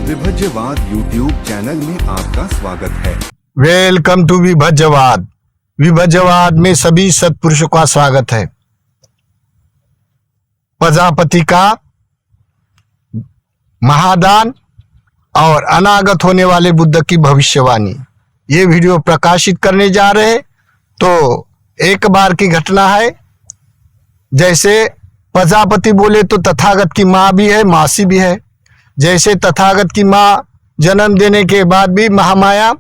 विभज्यवाद YouTube channel में आपका स्वागत है। Welcome to विभज्यवाद। विभज्यवाद में सभी सत्पुरुषों का स्वागत है। प्रजापति का महादान और अनागत होने वाले बुद्ध की भविष्यवाणी, ये वीडियो प्रकाशित करने जा रहे हैं। तो एक बार की घटना है। जैसे प्रजापति बोले तो तथागत की माँ भी है, मासी भी है। जैसे तथागत की माँ जन्म देने के बाद भी महामाया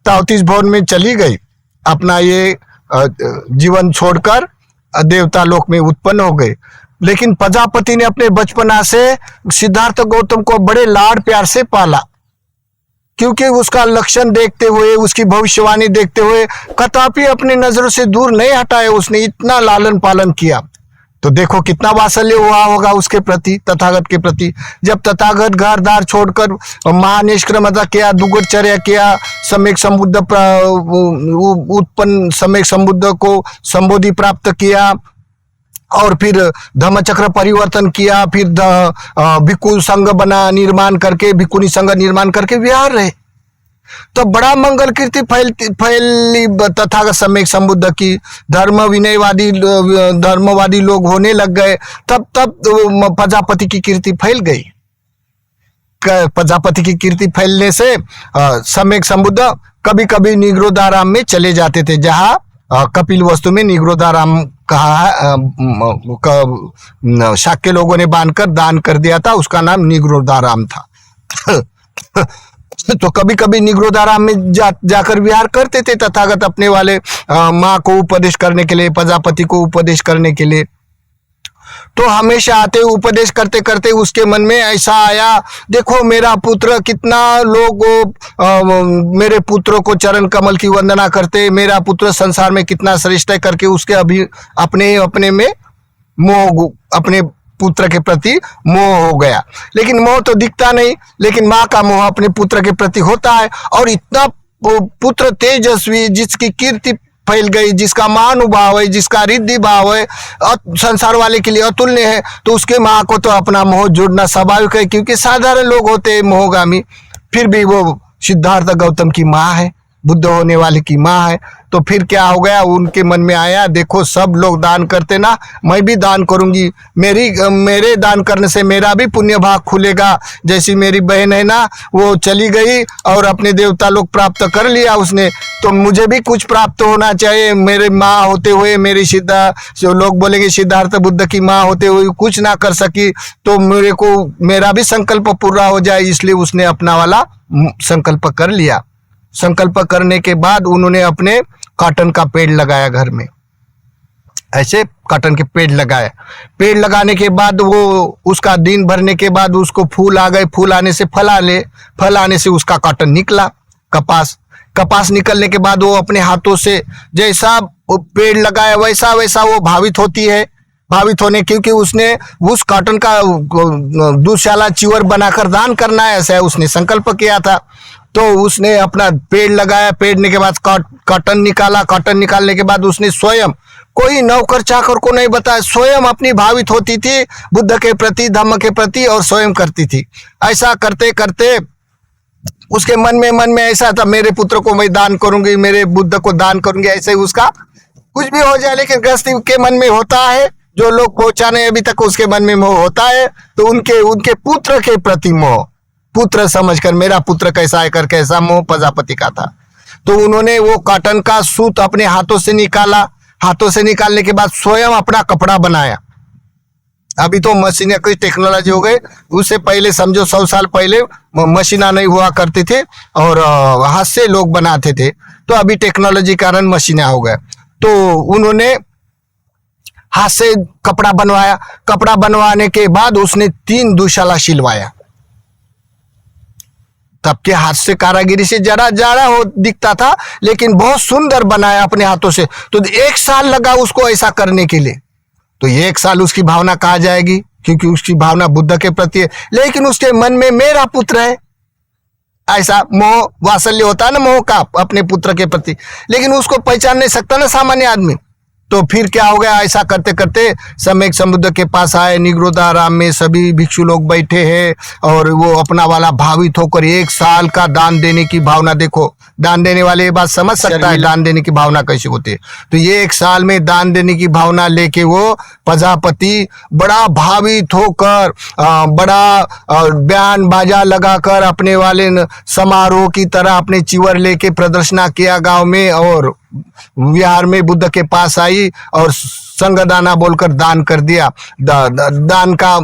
तावतीस भवन में चली गई, अपना ये जीवन छोड़कर देवता लोक में उत्पन्न हो गए। लेकिन प्रजापति ने अपने बचपना से सिद्धार्थ गौतम को बड़े लाड प्यार से पाला, क्योंकि उसका लक्षण देखते हुए, उसकी भविष्यवाणी देखते हुए कदापि अपनी नजरों से दूर नहीं हटाए। उसने इतना लालन पालन किया। तो देखो कितना वात्सल्य हुआ होगा उसके प्रति, तथागत के प्रति। जब तथागत घर द्वार छोड़कर महानिष्क्रमता किया, दुग्धचर्या किया, सम्यक संबुद्ध उत्पन्न सम्यक संबुद्ध को संबोधि प्राप्त किया और फिर धम्मचक्र परिवर्तन किया, फिर भिक्खु संघ बना निर्माण करके, भिक्खुनी संघ निर्माण करके विहार रहे, तो बड़ा मंगल कीर्ति फैली तथागत सम्यक संबुद्ध की। धर्मवादी लोग होने लग गए। तब प्रजापति की कीर्ति फैल गई। प्रजापति की कीर्ति फैलने से सम्यक संबुद्ध कभी कभी निगरोधाराम में चले जाते थे, जहाँ कपिल वस्तु में निगरोधाराम कहा शाक्य लोगों ने बांधकर दान कर दिया था, उसका नाम निगरोधाराम था। तो कभी कभी निगरोधाराम में जाकर विहार करते थे तथागत अपने वाले माँ को उपदेश करने के लिए, प्रजापति को उपदेश करने के लिए। तो हमेशा आते उपदेश करते करते उसके मन में ऐसा आया, देखो मेरा पुत्र, कितना लोग मेरे पुत्रों को चरण कमल की वंदना करते, मेरा पुत्र संसार में कितना श्रेष्ठ है करके उसके अभी अपने में मोह, अपने पुत्र के प्रति मोह हो गया। लेकिन मोह तो दिखता नहीं, लेकिन माँ का मोह अपने पुत्र के प्रति होता है। और इतना पुत्र तेजस्वी, जिसकी कीर्ति फैल गई, जिसका महानुभाव है, जिसका रिद्धि भाव है, संसार वाले के लिए अतुल्य है, तो उसके माँ को तो अपना मोह जोड़ना स्वाभाविक है, क्योंकि साधारण लोग होते हैं मोहगामी। फिर भी वो सिद्धार्थ गौतम की माँ है, बुद्ध होने वाले की माँ है। तो फिर क्या हो गया, उनके मन में आया, देखो सब लोग दान करते ना, मैं भी दान करूंगी। मेरे दान करने से मेरा भी पुण्य भाग खुलेगा। जैसी मेरी बहन है ना, वो चली गई और अपने देवता लोग प्राप्त कर लिया उसने, तो मुझे भी कुछ प्राप्त होना चाहिए। मेरे माँ होते हुए, मेरी लोग बोलेंगे सिद्धार्थ बुद्ध की माँ होते हुए कुछ ना कर सकी, तो मेरा भी संकल्प पूरा हो जाए, इसलिए उसने अपना वाला संकल्प कर लिया। संकल्प करने के बाद उन्होंने अपने कॉटन का पेड़ लगाया घर में। ऐसे कॉटन के पेड़ लगाए। पेड़ लगाने के बाद वो उसका दिन भरने के बाद उसको फूल आ गए। फूल आने से फल आने से उसका कॉटन निकला, कपास निकलने के बाद वो अपने हाथों से जैसा पेड़ लगाया वैसा वो भावित होती है। भावित होने क्योंकि उसने उस कॉटन का दुशाला चिवर बनाकर दान करना है, ऐसा उसने संकल्प किया था। तो उसने अपना पेड़ लगाया, पेड़ने के बाद कॉटन निकाला। कॉटन निकालने के बाद उसने स्वयं, कोई नौकर चाकर को नहीं बताया, स्वयं अपनी भावित होती थी बुद्ध के प्रति, धम्म के प्रति, और स्वयं करती थी। ऐसा करते करते उसके मन में ऐसा था, मेरे पुत्र को मैं दान करूंगी, मेरे बुद्ध को दान करूंगी, ऐसे उसका कुछ भी हो जाए। लेकिन गृहस्थी के मन में होता है, जो लोग पहुंचाने अभी तक उसके मन में मोह होता है, तो उनके पुत्र के प्रति मोह, पुत्र समझकर मेरा पुत्र कैसा है करके ऐसा मोह प्रजापति का था। तो उन्होंने वो कॉटन का सूत अपने हाथों से निकाला। हाथों से निकालने के बाद स्वयं अपना कपड़ा बनाया। अभी तो मशीनें की टेक्नोलॉजी हो गई, उससे पहले समझो 100 साल पहले मशीना नहीं हुआ करते थे और हाथ से लोग बनाते थे। तो अभी टेक्नोलॉजी के कारण मशीनें हो गए। तो उन्होंने हाथ से कपड़ा बनवाया। कपड़ा बनवाने के बाद उसने 3 दुशाला सिलवाया। तब के हाथ से कारागिरी से जरा हो दिखता था, लेकिन बहुत सुंदर बनाया अपने हाथों से। तो 1 साल लगा उसको ऐसा करने के लिए। तो 1 साल उसकी भावना कहाँ जाएगी, क्योंकि उसकी भावना बुद्ध के प्रति है। लेकिन उसके मन में मेरा पुत्र है, ऐसा मोह वात्सल्य होता है ना, मोह का अपने पुत्र के प्रति। लेकिन उसको पहचान नहीं सकता ना सामान्य आदमी। तो फिर क्या हो गया, ऐसा करते करते सम्यक समुद्र के पास आए। निगरोधाराम में सभी भिक्षु लोग बैठे हैं और वो अपना वाला भावित होकर 1 साल का दान देने की भावना, देखो दान देने वाले ये बात समझ सकता है दान देने की भावना कैसे होती है। तो ये 1 साल में दान देने की भावना लेके वो प्रजापति बड़ा भावित होकर बड़ा बयान बाजा लगाकर अपने वाले समारोह की तरह अपने चिवर लेके प्रदर्शना किया गांव में, और विहार में बुद्ध के पास आई और संगदाना बोलकर दान कर दिया। दान का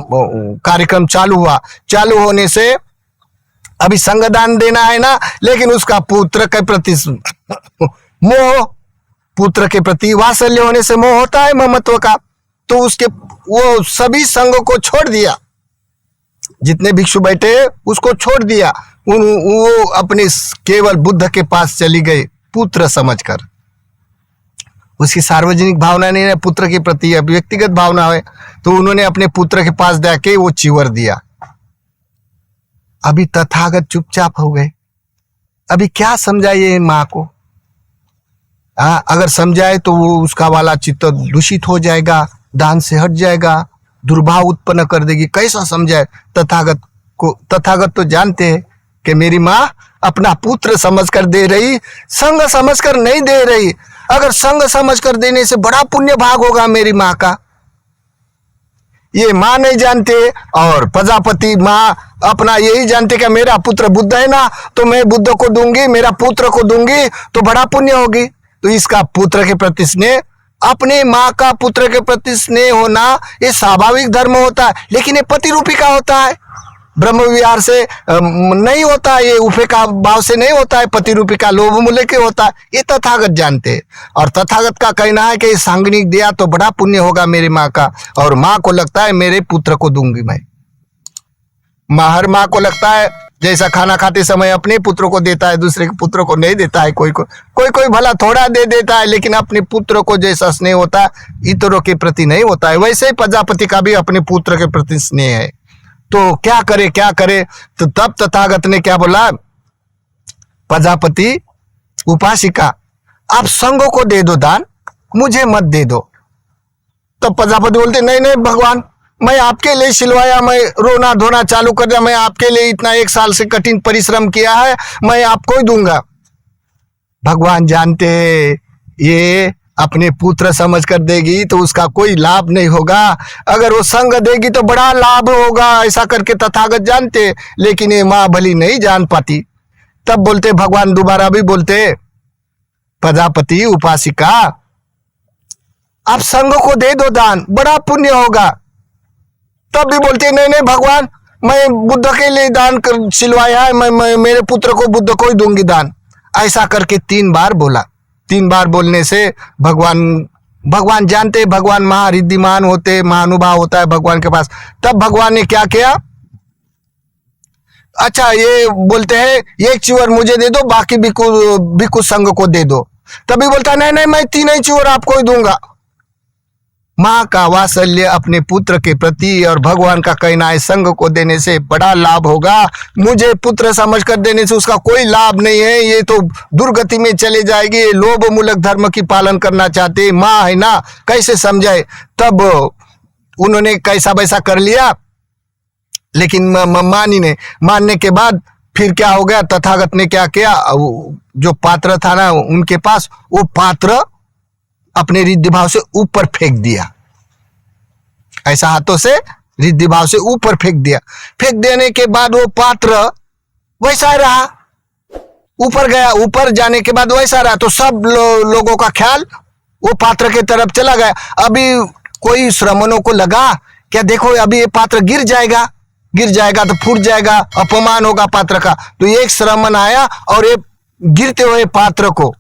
कार्यक्रम चालू हुआ। चालू होने से अभी संगदान देना है ना, लेकिन उसका पुत्र के प्रति मोह, पुत्र के प्रति वात्सल्य होने से मोह होता है ममत्व का, तो उसके वो सभी संघ को छोड़ दिया। जितने भिक्षु बैठे उसको छोड़ दिया। वो अपने केवल बुद्ध के पास चली गई पुत्र समझकर। उसकी सार्वजनिक भावना नहीं है पुत्र के प्रति, व्यक्तिगत भावना है, तो उन्होंने अपने पुत्र के पास जाके वो चिवर दिया। अभी तथागत चुपचाप हो गए। अभी क्या समझाइए माँ को? अगर समझाए तो वो उसका वाला चित्त दूषित हो जाएगा, दान से हट जाएगा, दुर्भाव उत्पन्न कर देगी। कैसा समझाए तथागत को? तथागत तो जानते हैं कि मेरी माँ अपना पुत्र समझकर दे रही, संग समझकर नहीं दे रही। अगर संग समझकर देने से बड़ा पुण्य भाग होगा मेरी माँ का, ये माँ नहीं जानते। और प्रजापति माँ अपना यही जानते कि मेरा पुत्र बुद्ध है ना, तो मैं बुद्ध को दूंगी, मेरा पुत्र को दूंगी तो बड़ा पुण्य होगी। तो इसका पुत्र के प्रति स्नेह, अपने माँ का पुत्र के प्रति स्नेह होना ये स्वाभाविक धर्म होता है, लेकिन ये पति रूपी का होता है, ब्रह्म विहार से नहीं होता है, ये उफे का भाव से नहीं होता है, पति रूपी का लोभ मूल्य के होता है। ये तथागत जानते हैं। और तथागत का कहना है कि सांगनिक दिया तो बड़ा पुण्य होगा मेरी माँ का, और माँ को लगता है मेरे पुत्र को दूंगी मैं। हर माँ को लगता है जैसा खाना खाते समय अपने पुत्र को देता है, दूसरे के पुत्र को नहीं देता है। कोई भला थोड़ा दे देता है, लेकिन अपने पुत्र को जैसा स्नेह होता है इतरों के प्रति नहीं होता है। वैसे ही प्रजापति का भी अपने पुत्र के प्रति स्नेह है। तो क्या करे? तो तब तथागत ने क्या बोला, प्रजापति उपासिका आप संघों को दे दो दान, मुझे मत दे दो। तब प्रजापति बोलते नहीं भगवान, मैं आपके लिए सिलवाया, मैं रोना धोना चालू कर दिया, मैं आपके लिए इतना 1 साल से कठिन परिश्रम किया है, मैं आपको ही दूंगा। भगवान जानते हैं ये अपने पुत्र समझकर देगी तो उसका कोई लाभ नहीं होगा, अगर वो संग देगी तो बड़ा लाभ होगा, ऐसा करके तथागत जानते। लेकिन ये माँ भली नहीं जान पाती। तब बोलते भगवान दोबारा भी बोलते, प्रजापति उपासिका आप संग को दे दो दान, बड़ा पुण्य होगा। तब भी बोलते नहीं भगवान, मैं बुद्ध के लिए दान कर सिलवाया है, मैं मेरे पुत्र को बुद्ध को ही दूंगी दान। ऐसा करके 3 बार बोला। 3 बार बोलने से भगवान जानते, भगवान महारिद्धिमान होते, महानुभाव होता है भगवान के पास। तब भगवान ने क्या किया, अच्छा ये बोलते हैं 1 चिवर मुझे दे दो, बाकी भिक्षु संघ को दे दो। तभी बोलता नहीं मैं 3 ही चिवर आपको ही दूंगा। माँ का वात्सल्य अपने पुत्र के प्रति, और भगवान का कहना है संघ को देने से बड़ा लाभ होगा, मुझे पुत्र समझकर देने से उसका कोई लाभ नहीं है, ये तो दुर्गति में चले जाएगी, ये लोभ मूलक धर्म की पालन करना चाहते, माँ है ना, कैसे समझाए। तब उन्होंने कैसा वैसा कर लिया, लेकिन मानने के बाद फिर क्या हो गया, तथागत ने क्या किया, जो पात्र था ना उनके पास, वो पात्र अपने रिद्धि भाव से ऊपर फेंक दिया, ऐसा हाथों से रिद्धि भाव से ऊपर फेंक दिया। फेंक देने के बाद वो पात्र वैसा रहा, ऊपर गया, ऊपर जाने के बाद वैसा रहा। तो सब लोगों का ख्याल वो पात्र के तरफ चला गया। अभी कोई श्रमणों को लगा क्या देखो अभी ये पात्र गिर जाएगा तो फूट जाएगा, अपमान होगा पात्र का। तो एक श्रमण आया और ये गिरते हुए पात्र को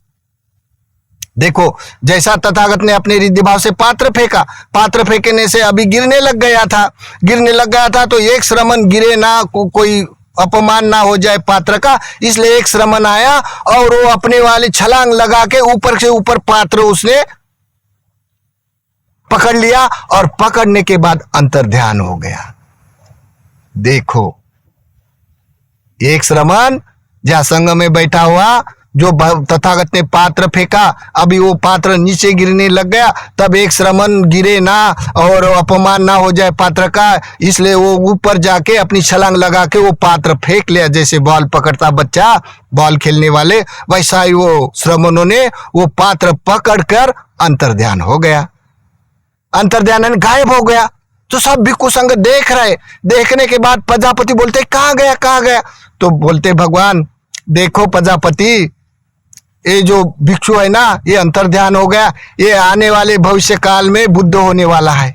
देखो, जैसा तथागत ने अपने रिद्धि भाव से पात्र फेंका, पात्र फेंकने से अभी गिरने लग गया था। तो एक श्रमण गिरे ना, कोई अपमान ना हो जाए पात्र का, इसलिए एक श्रमण आया और वो अपने वाले छलांग लगा के ऊपर से ऊपर पात्र उसने पकड़ लिया, और पकड़ने के बाद अंतर ध्यान हो गया। देखो एक श्रमण जहां संघ में बैठा हुआ जो तथागत ने पात्र फेंका, अभी वो पात्र नीचे गिरने लग गया, तब एक श्रमण गिरे ना और अपमान ना हो जाए पात्र का, इसलिए वो ऊपर जाके अपनी छलांग लगा के वो पात्र फेंक लिया। जैसे बॉल पकड़ता बच्चा, बॉल खेलने वाले, वैसा ही वो श्रमणों ने वो पात्र पकड़कर अंतर्ध्यान हो गया। अंतर्ध्यान गायब हो गया। तो सब भिक्षु संघ देख रहे। देखने के बाद प्रजापति बोलते कहाँ गया कहाँ गया? तो बोलते भगवान देखो प्रजापति, ये जो भिक्षु है ना, ये अंतर्ध्यान हो गया, ये आने वाले भविष्य काल में बुद्ध होने वाला है,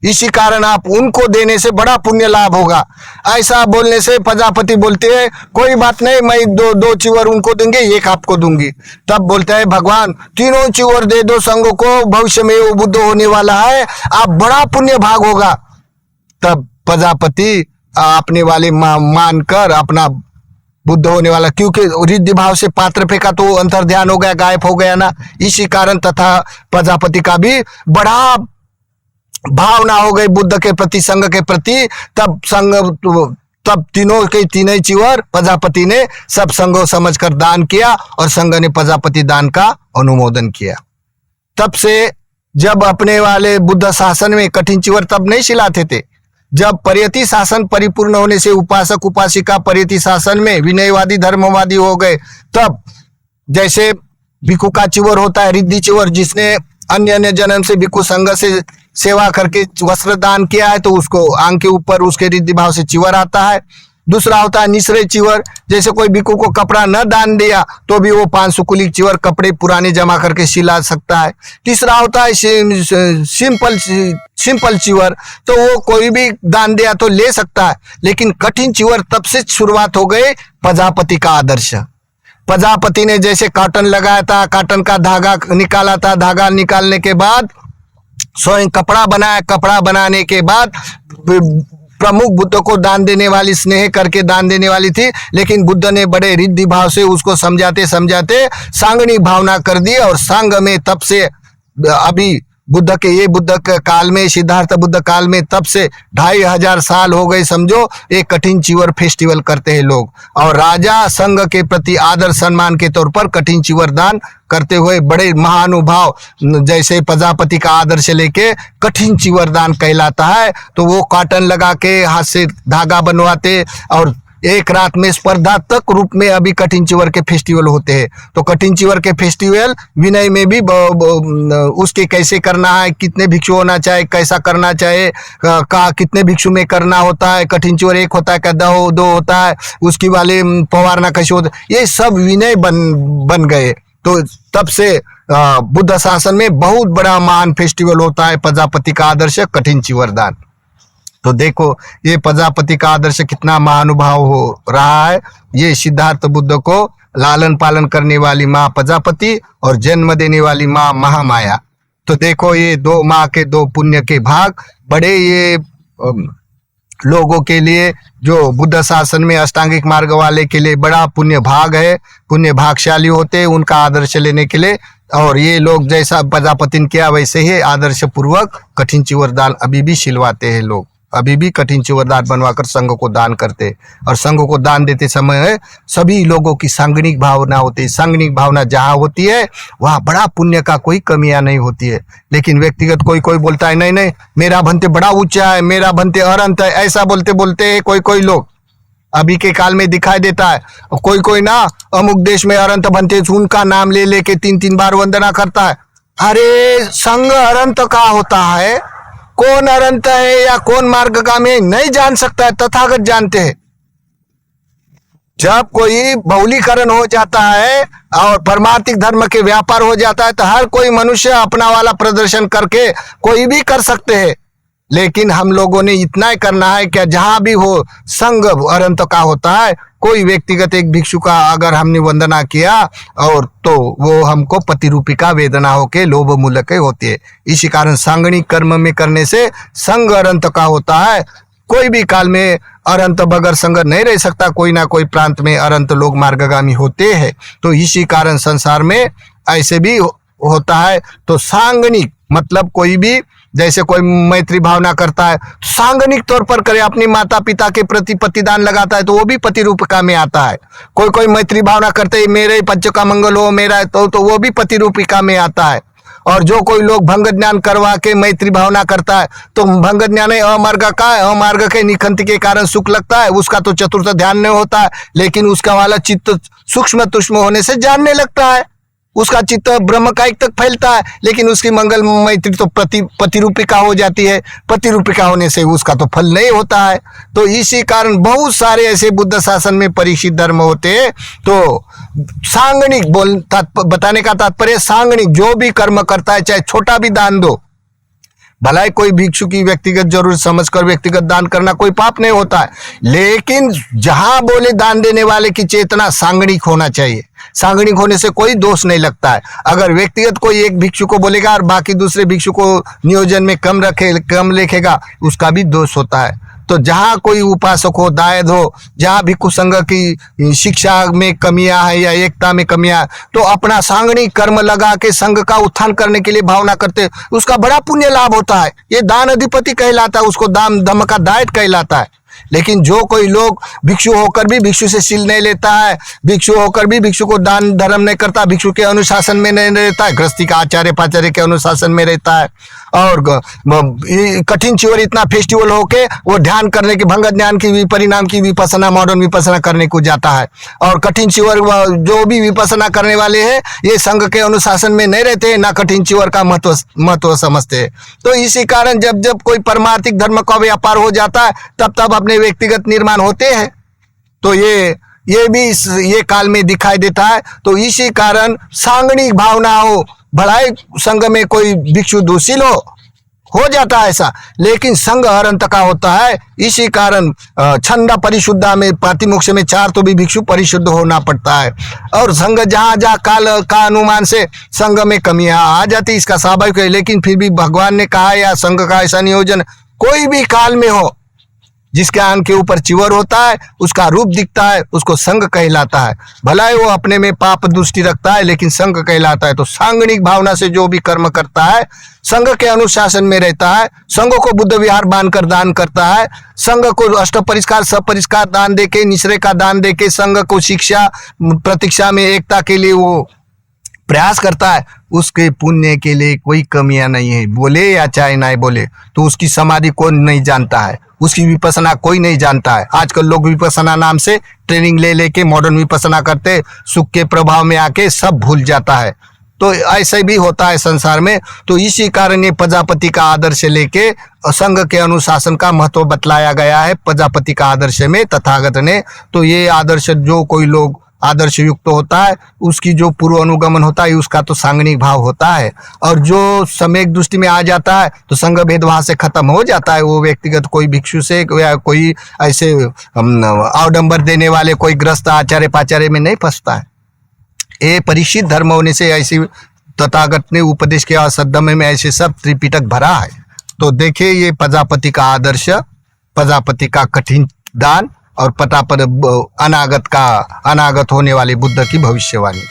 इसी कारण आप उनको देने से बड़ा पुण्य लाभ होगा। ऐसा बोलने से प्रजापति बोलते हैं कोई बात नहीं, मैं दो चिवर उनको दूंगी, एक आपको दूंगी। तब बोलता है भगवान तीनों चिवर दे दो संघों को, भविष्य में वो बुद्ध होने वाला है, आप बड़ा पुण्य भाग होगा। तब प्रजापति अपने वाले मानकर अपना बुद्ध होने वाला, क्योंकि रिद्धि भाव से पात्र फेंका तो अंतर्ध्यान हो गया, गायब हो गया ना, इसी कारण तथा प्रजापति का भी बड़ा भावना हो गई बुद्ध के प्रति, संघ के प्रति। तब तीनों के तीनों चिवर प्रजापति ने सब संघों समझकर दान किया और संघ ने प्रजापति दान का अनुमोदन किया। तब से जब अपने वाले बुद्ध शासन में कठिन चिवर तब नहीं सिलाते थे, जब परियति शासन परिपूर्ण होने से उपासक उपासिका परियति शासन में विनयवादी धर्मवादी हो गए, तब जैसे भिक्षु का चिवर होता है रिद्धि चिवर, जिसने अन्य अन्य जन्म से भिक्षु संघ से सेवा करके वस्त्र दान किया है तो उसको आंख के ऊपर उसके रिद्धि भाव से चिवर आता है। दूसरा होता है निश्रय चिवर, जैसे कोई भिक्षु को कपड़ा न दान दिया तो भी वो 500 कुलिक चिवर कपड़े पुराने जमा करके सिला सकता है। तीसरा होता है सिंपल चिवर, तो वो कोई भी दान दिया तो ले सकता है। लेकिन कठिन चिवर तब से शुरुआत हो गई प्रजापति का आदर्श। प्रजापति ने जैसे कॉटन लगाया था, कॉटन का धागा निकाला था, धागा निकालने के बाद स्वयं कपड़ा बनाया, कपड़ा बनाने के बाद प्रमुख बुद्ध को दान देने वाली, स्नेह करके दान देने वाली थी, लेकिन बुद्ध ने बड़े रिद्धि भाव से उसको समझाते समझाते सांगणी भावना कर दी। और सांग में तब से अभी बुद्ध के काल में, सिद्धार्थ बुद्ध काल में, तब से 2500 साल हो गए समझो, एक कठिन चिवर फेस्टिवल करते हैं लोग। और राजा संघ के प्रति आदर सम्मान के तौर पर कठिन चिवर दान करते हुए बड़े महानुभाव, जैसे प्रजापति का आदर्श लेके कठिन चिवर दान कहलाता है। तो वो कॉटन लगा के हाथ से धागा बनवाते और एक रात में स्पर्धात्मक रूप में अभी कठिन चिवर के फेस्टिवल होते हैं। तो कठिन चिवर के फेस्टिवल विनय में भी उसके कैसे करना है, कितने भिक्षु होना चाहिए, कैसा करना चाहिए, कितने भिक्षु में करना होता है, कठिन चिवर एक होता है क्या दो होता है, उसकी वाले पवारना कैसे होता है, ये सब विनय बन गए। तो तब से बुद्ध शासन में बहुत बड़ा महान फेस्टिवल होता है प्रजापति का आदर्श कठिन चिवर दान। तो देखो ये प्रजापति का आदर्श कितना महानुभाव हो रहा है। ये सिद्धार्थ बुद्ध को लालन पालन करने वाली माँ प्रजापति और जन्म देने वाली माँ महामाया। तो देखो ये दो माँ के दो पुण्य के भाग बड़े ये लोगों के लिए, जो बुद्ध शासन में अष्टांगिक मार्ग वाले के लिए बड़ा पुण्य भाग है, पुण्य भागशाली होते हैं उनका आदर्श लेने के लिए। और ये लोग जैसा प्रजापति ने किया वैसे ही आदर्श पूर्वक कठिन चिवर दान अभी भी सिलवाते हैं लोग, अभी भी कठिन चिवर दान बनवाकर संघ को दान करते। और संघ को दान देते समय सभी लोगों की सांगणिक भावना होती है। सांगणिक भावना जहाँ होती है वहाँ बड़ा पुण्य का कोई कमियां नहीं होती है। लेकिन व्यक्तिगत कोई बोलता है नहीं नहीं मेरा भंते बड़ा ऊंचा है, मेरा भंते अनंत है, ऐसा बोलते हैं कोई लोग अभी के काल में दिखाई देता है। कोई ना अमुक देश में अनंत भंते, उनका नाम ले लेके 3 बार वंदना करता है। अरे संघ अनंत का होता है, कौन अनंत है या कौन मार्गगामी नहीं जान सकता है, तथागत जानते हैं। जब कोई बहुलीकरण हो जाता है और परमार्थिक धर्म के व्यापार हो जाता है तो हर कोई मनुष्य अपना वाला प्रदर्शन करके कोई भी कर सकते हैं। लेकिन हम लोगों ने इतना ही करना है कि जहां भी हो संघ अनंत का होता है। कोई व्यक्तिगत एक भिक्षु का अगर हमने वंदना किया और तो वो हमको प्रतिरूपिका वेदना होके लोभ मूलक होती है। इसी कारण सांगणिक कर्म में करने से संघ अनंत का होता है। कोई भी काल में अनंत बगैर संघ नहीं रह सकता, कोई ना कोई प्रांत में अनंत लोग मार्गगामी होते हैं। तो इसी कारण संसार में ऐसे भी होता है। तो सांगणिक मतलब कोई भी जैसे कोई मैत्री भावना करता है तो सांगनिक तौर पर करे, अपने माता पिता के प्रति पतिदान लगाता है तो वो भी पति रूपिका में आता है। कोई कोई मैत्री भावना करते है मेरे पंच का मंगल हो मेरा, तो वो भी पति रूपिका में आता है। और जो कोई लोग भंग ज्ञान करवा के मैत्री भावना करता है तो भंग ज्ञान अमार्ग का है, अमार्ग के निखंत के कारण सुख लगता है, उसका तो चतुर्थ ध्यान नहीं होता है, लेकिन उसका वाला चित्त सूक्ष्म तुष्म होने से जानने लगता है, उसका चित्त ब्रह्म कायिक तक फैलता है, लेकिन उसकी मंगल मैत्री तो पति रूपिका हो जाती है, पति रूपिका होने से उसका तो फल नहीं होता है। तो इसी कारण बहुत सारे ऐसे बुद्ध शासन में परीक्षित धर्म होते हैं। तो सांगणिक बताने का तात्पर्य सांगणिक जो भी कर्म करता है, चाहे छोटा भी दान दो, भला ही कोई भिक्षु की व्यक्तिगत जरूरत समझकर व्यक्तिगत दान करना कोई पाप नहीं होता है, लेकिन जहां बोले दान देने वाले की चेतना सांगणिक होना चाहिए। सांगणिक होने से कोई दोष नहीं लगता है। अगर व्यक्तिगत कोई एक भिक्षु को बोलेगा और बाकी दूसरे भिक्षु को नियोजन में कम लिखेगा, उसका भी दोष होता है। तो जहाँ कोई उपासक हो, दायद हो, जहाँ भिक्षु संघ की शिक्षा में कमियां है या एकता में कमियां, तो अपना सांगणिक कर्म लगा के संघ का उत्थान करने के लिए भावना करते, उसका बड़ा पुण्य लाभ होता है। ये दान अधिपति कहलाता है, उसको दाम धम का दायित्व कहलाता है। लेकिन जो कोई लोग भिक्षु होकर भी भिक्षु से शील नहीं लेता है, भिक्षु होकर भी भिक्षु को दान धर्म नहीं करता, भिक्षु के अनुशासन में नहीं रहता है, गृहस्थी का आचार्य पाचार्य के अनुशासन में रहता है, और कठिन चिवर इतना फेस्टिवल होके वो ध्यान करने के भंग ज्ञान की विपरिणाम की विपसना, मॉडर्न विपसना करने को जाता है। और कठिन चिवर जो भी विपसना करने वाले हैं ये संघ के अनुशासन में नहीं रहते, ना कठिन चिवर का महत्व समझते हैं। तो इसी कारण जब जब कोई परमार्थिक धर्म का व्यापार हो जाता है तब तब अपने व्यक्तिगत निर्माण होते हैं। तो ये भी ये काल में दिखाई देता है। तो इसी कारण सांगणिक भावना हो, भलाई संघ में कोई भिक्षु दुशील हो जाता है ऐसा, लेकिन संघ अरंत का होता है। इसी कारण छंदा परिशुद्धा में पातिमोक्ष में 4 तो भी भिक्षु परिशुद्ध होना पड़ता है। और संघ जहाँ जहाँ काल का अनुमान से संघ में कमियां आ जाती, इसका स्वाभाविक है, लेकिन फिर भी भगवान ने कहा या संघ का ऐसा नियोजन कोई भी काल में हो, जिसके आंख के ऊपर चिवर होता है, उसका रूप दिखता है, उसको संघ कहलाता है। भला ही वो अपने में पाप दृष्टि रखता है, लेकिन संघ कहलाता है। तो सांगणिक भावना से जो भी कर्म करता है, संघ के अनुशासन में रहता है, संघ को बुद्ध विहार बांधकर दान करता है, संघ को अष्ट परिष्कार सपरिष्कार दान देके, निश्रय का दान देके, संघ को शिक्षा प्रतीक्षा में एकता के लिए वो प्रयास करता है, उसके पुण्य के लिए कोई कमियां नहीं है। बोले या चाहे ना बोले, तो उसकी समाधि कौन नहीं जानता है, उसकी विपसना कोई नहीं जानता है। आजकल लोग विपसना नाम से ट्रेनिंग ले लेके मॉडर्न विपसना करते, सुख के प्रभाव में आके सब भूल जाता है। तो ऐसे भी होता है संसार में। तो इसी कारण ये प्रजापति का आदर्श लेके संघ के अनुशासन का महत्व बतलाया गया है प्रजापति का आदर्श में तथागत ने। तो ये आदर्श जो कोई लोग आदर्श युक्त होता है, उसकी जो पूर्व अनुगमन होता है उसका तो सांगणिक भाव होता है। और जो सम्यक दृष्टि में आ जाता है तो संघ भेदभाव से खत्म हो जाता है। वो व्यक्तिगत कोई भिक्षु से या कोई ऐसे अवडंबर देने वाले कोई ग्रस्त आचार्य पाचार्य में नहीं फंसता है। ये परीक्षित धर्म होने से ऐसी तथागत ने उपदेश के सद्धम में ऐसे सब त्रिपिटक भरा है। तो देखिए ये प्रजापति का आदर्श, प्रजापति का कठिन दान और अनागत होने वाले बुद्ध की भविष्यवाणी।